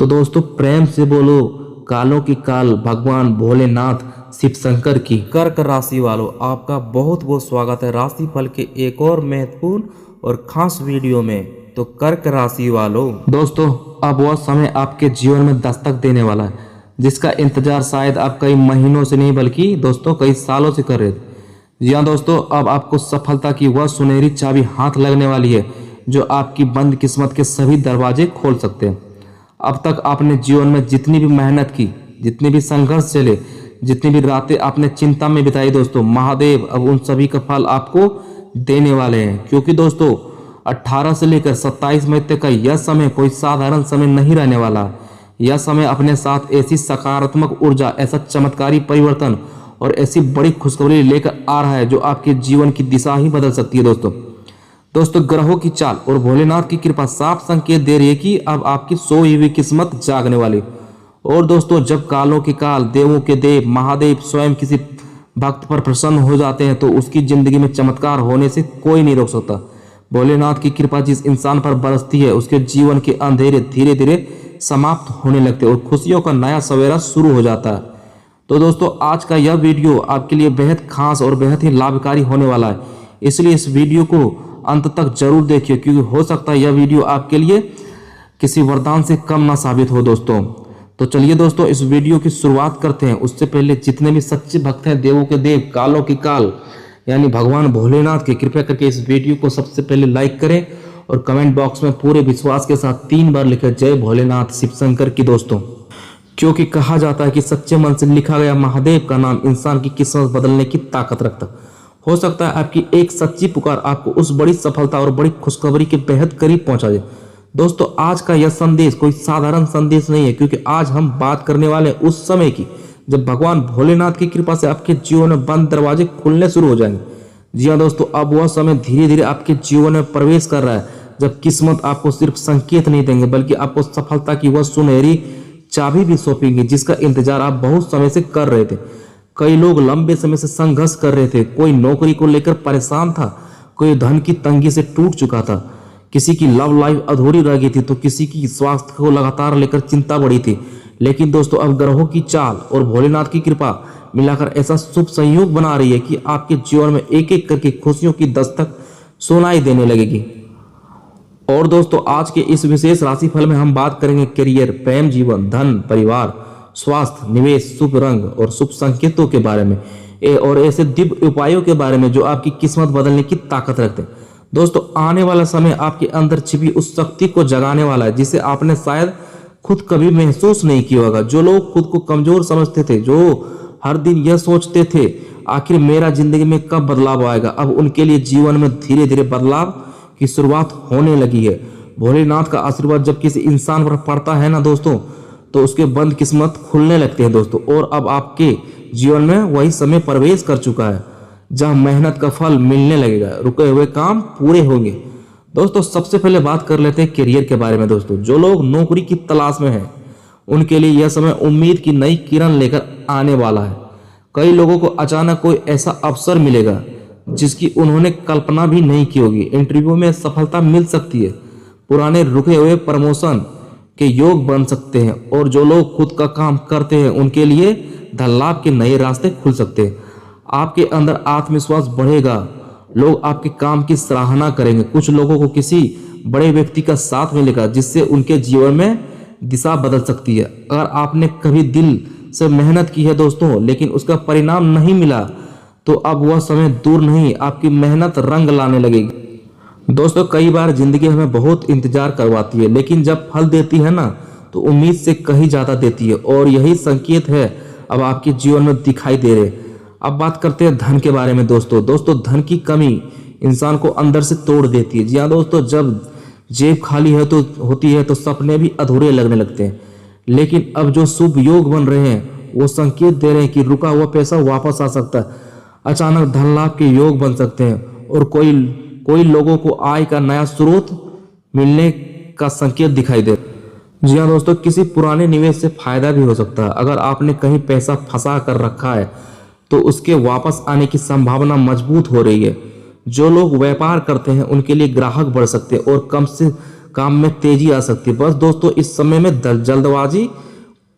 तो दोस्तों प्रेम से बोलो कालों की काल भगवान भोलेनाथ शिव शंकर की। कर्क राशि वालों, आपका बहुत बहुत स्वागत है राशि फल के एक और महत्वपूर्ण और खास वीडियो में। तो कर्क राशि वालों, दोस्तों अब वह समय आपके जीवन में दस्तक देने वाला है जिसका इंतजार शायद आप कई महीनों से नहीं बल्कि दोस्तों कई सालों से कर रहे थे। जी हाँ दोस्तों, अब आपको सफलता की वह सुनहरी चाबी हाथ लगने वाली है जो आपकी बंद किस्मत के सभी दरवाजे खोल सकते हैं। अब तक आपने जीवन में जितनी भी मेहनत की, जितने भी संघर्ष चले, जितनी भी रातें आपने चिंता में बिताई दोस्तों, महादेव अब उन सभी का फल आपको देने वाले हैं। क्योंकि दोस्तों 18 से लेकर 27 मई तक का यह समय कोई साधारण समय नहीं रहने वाला। यह समय अपने साथ ऐसी सकारात्मक ऊर्जा, ऐसा चमत्कारी परिवर्तन और ऐसी बड़ी खुशखबरी लेकर आ रहा है जो आपके जीवन की दिशा ही बदल सकती है दोस्तों ग्रहों की चाल और भोलेनाथ की कृपा साफ संकेत दे रही है कि अब आपकी सोई हुई किस्मत जागने वाली। और दोस्तों जब कालों के काल, देवों के देव महादेव स्वयं किसी भक्त पर प्रसन्न हो जाते हैं तो उसकी जिंदगी में चमत्कार होने से कोई नहीं रोक सकता। भोलेनाथ की कृपा जिस इंसान पर बरसती है उसके जीवन के अंधेरे धीरे धीरे समाप्त होने लगते हैं और खुशियों का नया सवेरा शुरू हो जाता है। तो दोस्तों आज का यह वीडियो आपके लिए बेहद खास और बेहद ही लाभकारी होने वाला है, इसलिए इस वीडियो को अंत तक जरूर देखिए क्योंकि हो सकता है यह वीडियो आपके लिए किसी वरदान से कम ना साबित हो दोस्तों। तो चलिए दोस्तों इस वीडियो की शुरुआत करते हैं। उससे पहले जितने भी सच्चे भक्त हैं, देवों के देव कालों की काल यानी भगवान भोलेनाथ के, कृपया करके इस वीडियो को सबसे पहले लाइक करें और कमेंट बॉक्स में पूरे विश्वास के साथ 3 बार लिखें जय भोलेनाथ शिव शंकर की दोस्तों। क्योंकि कहा जाता है कि सच्चे मन से लिखा गया महादेव का नाम इंसान की किस्मत बदलने की ताकत रखता है। हो सकता है आपकी एक सच्ची पुकार आपको उस बड़ी सफलता और बड़ी खुशखबरी के बेहद करीब पहुंचा दे। दोस्तों आज का यह संदेश कोई साधारण संदेश नहीं है क्योंकि आज हम बात करने वाले हैं उस समय की जब भगवान भोलेनाथ की कृपा से आपके जीवन में बंद दरवाजे खुलने शुरू हो जाएंगे। जी हाँ दोस्तों, अब वह समय धीरे धीरे आपके जीवन में प्रवेश कर रहा है जब किस्मत आपको सिर्फ संकेत नहीं देंगे बल्कि आपको सफलता की वह सुनहरी चाबी भी सौंपेंगे जिसका इंतजार आप बहुत समय से कर रहे थे। कई लोग लंबे समय से संघर्ष कर रहे थे, कोई नौकरी को लेकर परेशान था, कोई धन की तंगी से टूट चुका था, किसी की लव लाइफ अधूरी रह गई थी तो किसी की स्वास्थ्य को लगातार लेकर चिंता बढ़ी थी। लेकिन दोस्तों अब ग्रहों की चाल और भोलेनाथ की कृपा मिलाकर ऐसा शुभ संयोग बना रही है कि आपके जीवन में एक एक करके खुशियों की दस्तक सुनाई देने लगेगी। और दोस्तों आज के इस विशेष राशिफल में हम बात करेंगे करियर, प्रेम जीवन, धन, परिवार, स्वास्थ्य, निवेश, शुभ रंग और शुभ संकेतों के बारे में और ऐसे दिव्य उपायों के बारे में जो आपकी किस्मत बदलने की ताकत रखते हैं। दोस्तों आने वाला समय आपके अंदर छिपी उस शक्ति को जगाने वाला है जिसे आपने शायद खुद कभी महसूस नहीं किया होगा। जो लोग खुद को कमजोर समझते थे, जो हर दिन यह सोचते थे आखिर मेरा जिंदगी में कब बदलाव आएगा, अब उनके लिए जीवन में धीरे धीरे बदलाव की शुरुआत होने लगी है। भोलेनाथ का आशीर्वाद जब किसी इंसान पर पड़ता है ना दोस्तों तो उसके बंद किस्मत खुलने लगते हैं दोस्तों। और अब आपके जीवन में वही समय प्रवेश कर चुका है जहां मेहनत का फल मिलने लगेगा, रुके हुए काम पूरे होंगे। दोस्तों सबसे पहले बात कर लेते हैं करियर के बारे में दोस्तों। जो लोग नौकरी की तलाश में हैं उनके लिए यह समय उम्मीद की नई किरण लेकर आने वाला है। कई लोगों को अचानक कोई ऐसा अवसर मिलेगा जिसकी उन्होंने कल्पना भी नहीं की होगी। इंटरव्यू में सफलता मिल सकती है, पुराने रुके हुए प्रमोशन के योग बन सकते हैं और जो लोग खुद का काम करते हैं उनके लिए धन लाभ के नए रास्ते खुल सकते हैं। आपके अंदर आत्मविश्वास बढ़ेगा, लोग आपके काम की सराहना करेंगे। कुछ लोगों को किसी बड़े व्यक्ति का साथ मिलेगा जिससे उनके जीवन में दिशा बदल सकती है। अगर आपने कभी दिल से मेहनत की है दोस्तों लेकिन उसका परिणाम नहीं मिला तो अब वह समय दूर नहीं, आपकी मेहनत रंग लाने लगेगी। दोस्तों कई बार जिंदगी हमें बहुत इंतजार करवाती है लेकिन जब फल देती है ना तो उम्मीद से कहीं ज्यादा देती है और यही संकेत है अब आपके जीवन में दिखाई दे रहे। अब बात करते हैं धन के बारे में दोस्तों धन की कमी इंसान को अंदर से तोड़ देती है। जी हाँ दोस्तों, जब जेब खाली है तो होती है तो सपने भी अधूरे लगने लगते हैं। लेकिन अब जो शुभ योग बन रहे हैं वो संकेत दे रहे हैं कि रुका हुआ पैसा वापस आ सकता है, अचानक धन लाभ के योग बन सकते हैं और कोई लोगों को आय का नया स्रोत मिलने का संकेत दिखाई दे। जी हाँ दोस्तों, किसी पुराने निवेश से फायदा भी हो सकता है। अगर आपने कहीं पैसा फंसा कर रखा है तो उसके वापस आने की संभावना मजबूत हो रही है। जो लोग व्यापार करते हैं उनके लिए ग्राहक बढ़ सकते हैं और काम में तेजी आ सकती है। बस दोस्तों इस समय में जल्दबाजी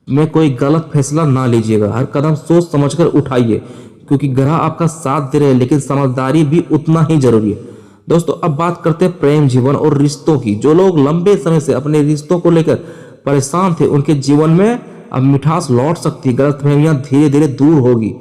में कोई गलत फैसला ना लीजिएगा। हर कदम सोच समझकर उठाइए, क्योंकि ग्रह आपका साथ दे रहे हैं, लेकिन समझदारी भी उतना ही जरूरी है। दोस्तों अब बात करते हैं प्रेम जीवन और रिश्तों की। जो लोग लंबे समय से अपने रिश्तों को लेकर परेशान थे, उनके जीवन में अब मिठास लौट सकती है। गलतफहमियां धीरे धीरे दूर होगी।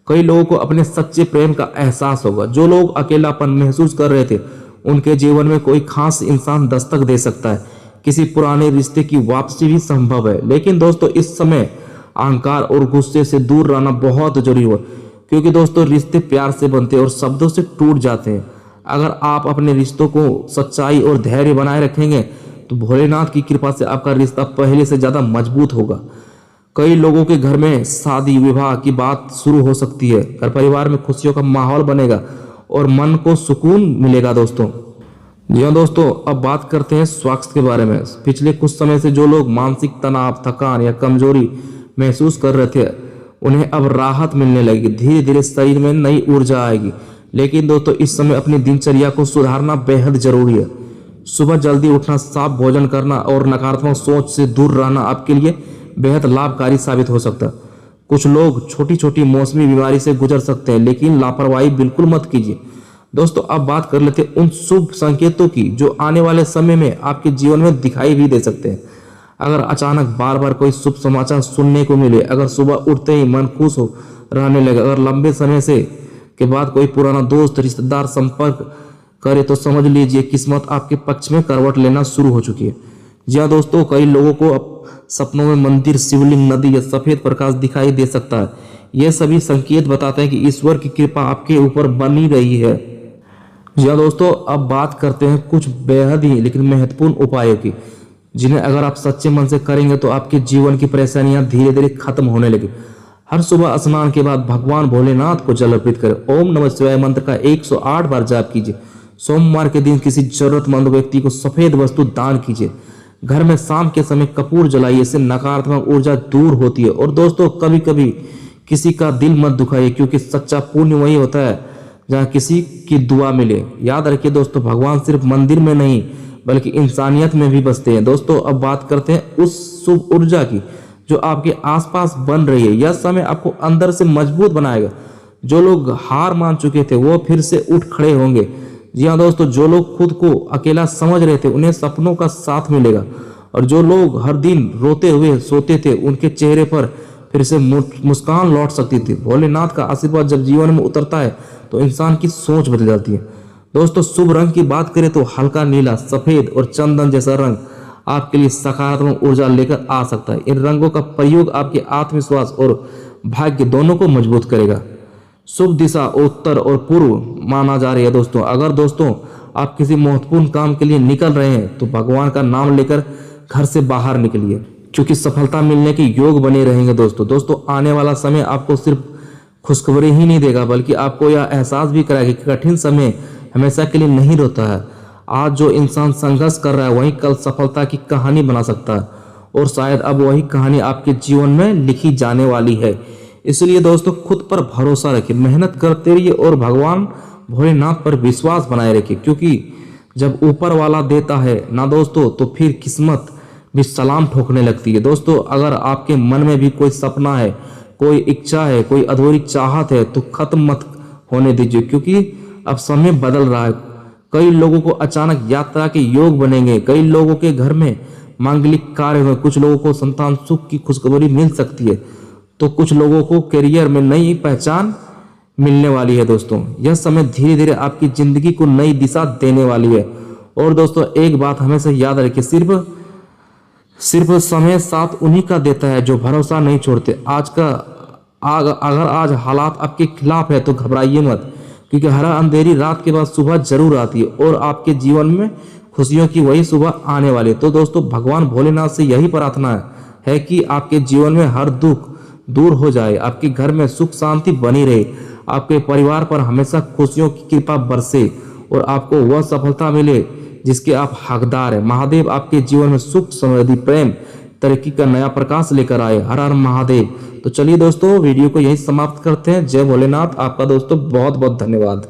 कई लोगों को अपने सच्चे प्रेम का एहसास होगा। जो लोग अकेलापन महसूस कर रहे थे, उनके जीवन में कोई खास इंसान दस्तक दे सकता है। किसी पुराने रिश्ते की वापसी भी संभव है। लेकिन दोस्तों इस समय अहंकार और गुस्से से दूर रहना बहुत जरूरी हो, क्योंकि दोस्तों रिश्ते प्यार से बनते हैं और शब्दों से टूट जाते हैं। अगर आप अपने रिश्तों को सच्चाई और धैर्य बनाए रखेंगे, तो भोलेनाथ की कृपा से आपका रिश्ता पहले से ज्यादा मजबूत होगा। कई लोगों के घर में शादी विवाह की बात शुरू हो सकती है। घर परिवार में खुशियों का माहौल बनेगा और मन को सुकून मिलेगा दोस्तों। जी हाँ दोस्तों, अब बात करते हैं स्वास्थ्य के बारे में। पिछले कुछ समय से जो लोग मानसिक तनाव, थकान या कमजोरी महसूस कर रहे थे, उन्हें अब राहत मिलने लगेगी। धीरे धीरे शरीर में नई ऊर्जा आएगी। लेकिन दोस्तों इस समय अपनी दिनचर्या को सुधारना बेहद जरूरी है। सुबह जल्दी उठना, साफ भोजन करना और नकारात्मक सोच से दूर रहना आपके लिए बेहद लाभकारी साबित हो सकता है। कुछ लोग छोटी छोटी मौसमी बीमारी से गुजर सकते हैं, लेकिन लापरवाही बिल्कुल मत कीजिए। दोस्तों अब बात कर लेते हैं उन शुभ संकेतों की जो आने वाले समय में आपके जीवन में दिखाई भी दे सकते हैं। अगर अचानक बार बार कोई शुभ समाचार सुनने को मिले, अगर सुबह उठते ही मन खुश हो रहने लगे, अगर लंबे समय से के बाद कोई पुराना दोस्त रिश्तेदार संपर्क करे, तो समझ लीजिए किस्मत आपके पक्ष में करवट लेना शुरू हो चुकी है। जी हाँ दोस्तों, कई लोगों को अब सपनों में मंदिर, शिवलिंग, नदी या सफेद प्रकाश दिखाई दे सकता है। यह सभी संकेत बताते हैं कि ईश्वर की कृपा आपके ऊपर बनी रही है। जी हाँ दोस्तों, अब बात करते हैं कुछ बेहद ही लेकिन महत्वपूर्ण उपायों की, जिन्हें अगर आप सच्चे मन से करेंगे तो आपके जीवन की परेशानियां धीरे धीरे खत्म होने लगी। हर सुबह स्नान के बाद भगवान भोलेनाथ को जल अर्पित करें। ओम नमः शिवाय मंत्र का 108 बार जाप कीजिए। सोमवार के दिन किसी जरूरतमंद व्यक्ति को सफेद वस्तु दान कीजिए। घर में शाम के समय कपूर जलाइए, इससे नकारात्मक ऊर्जा दूर होती है। और दोस्तों कभी कभी किसी का दिल मत दुखाइए, क्योंकि सच्चा पुण्य वही होता है जहाँ किसी की दुआ मिले। याद रखिए दोस्तों, भगवान सिर्फ मंदिर में नहीं बल्कि इंसानियत में भी बसते हैं। दोस्तों अब बात करते हैं उस शुभ ऊर्जा की जो आपके आसपास बन रही है। यह समय आपको अंदर से मजबूत बनाएगा। जो लोग हार मान चुके थे वो फिर से उठ खड़े होंगे। जी हाँ दोस्तों, जो लोग खुद को अकेला समझ रहे थे उन्हें सपनों का साथ मिलेगा। और जो लोग हर दिन रोते हुए सोते थे, उनके चेहरे पर फिर से मुस्कान लौट सकती थी। भोलेनाथ का आशीर्वाद जब जीवन में उतरता है तो इंसान की सोच बदल जाती है। दोस्तों शुभ रंग की बात करें तो हल्का नीला, सफेद और चंदन जैसा रंग आपके लिए सकारात्मक ऊर्जा लेकर आ सकता है। इन रंगों का प्रयोग आपके आत्मविश्वास और भाग्य दोनों को मजबूत करेगा। शुभ दिशा उत्तर और पूर्व माना जा रही है। दोस्तों अगर दोस्तों आप किसी महत्वपूर्ण काम के लिए निकल रहे हैं तो भगवान का नाम लेकर घर से बाहर निकलिए, क्योंकि सफलता मिलने के योग बने रहेंगे। दोस्तों आने वाला समय आपको सिर्फ खुशखबरी ही नहीं देगा, बल्कि आपको यह एहसास भी कराएगा कि कठिन समय हमेशा के लिए नहीं रहता है। आज जो इंसान संघर्ष कर रहा है वही कल सफलता की कहानी बना सकता है, और शायद अब वही कहानी आपके जीवन में लिखी जाने वाली है। इसलिए दोस्तों खुद पर भरोसा रखिए, मेहनत करते रहिए और भगवान भोलेनाथ पर विश्वास बनाए रखिए, क्योंकि जब ऊपर वाला देता है ना दोस्तों तो फिर किस्मत भी सलाम ठोकने लगती है। दोस्तों अगर आपके मन में भी कोई सपना है, कोई इच्छा है, कोई अधूरी चाहत है तो खत्म मत होने दीजिए, क्योंकि अब समय बदल रहा है। कई लोगों को अचानक यात्रा के योग बनेंगे, कई लोगों के घर में मांगलिक कार्य में, कुछ लोगों को संतान सुख की खुशखबरी मिल सकती है, तो कुछ लोगों को करियर में नई पहचान मिलने वाली है। दोस्तों यह समय धीरे धीरे आपकी जिंदगी को नई दिशा देने वाली है। और दोस्तों एक बात हमेशा याद रखिए, सिर्फ समय साथ उन्हीं का देता है जो भरोसा नहीं छोड़ते। अगर आज हालात आपके खिलाफ है तो घबराइए मत, क्योंकि हर अंधेरी रात के बाद सुबह जरूर आती है और आपके जीवन में खुशियों की वही सुबह आने वाली है। तो दोस्तों भगवान भोलेनाथ से यही प्रार्थना है कि आपके जीवन में हर दुख दूर हो जाए, आपके घर में सुख शांति बनी रहे, आपके परिवार पर हमेशा खुशियों की कृपा बरसे और आपको वह सफलता मिले जिसके आप हकदार हैं। महादेव आपके जीवन में सुख, समृद्धि, प्रेम, तरक्की का नया प्रकाश लेकर आए। हर हर महादेव। तो चलिए दोस्तों वीडियो को यही समाप्त करते हैं। जय भोलेनाथ। आपका दोस्तों बहुत बहुत धन्यवाद।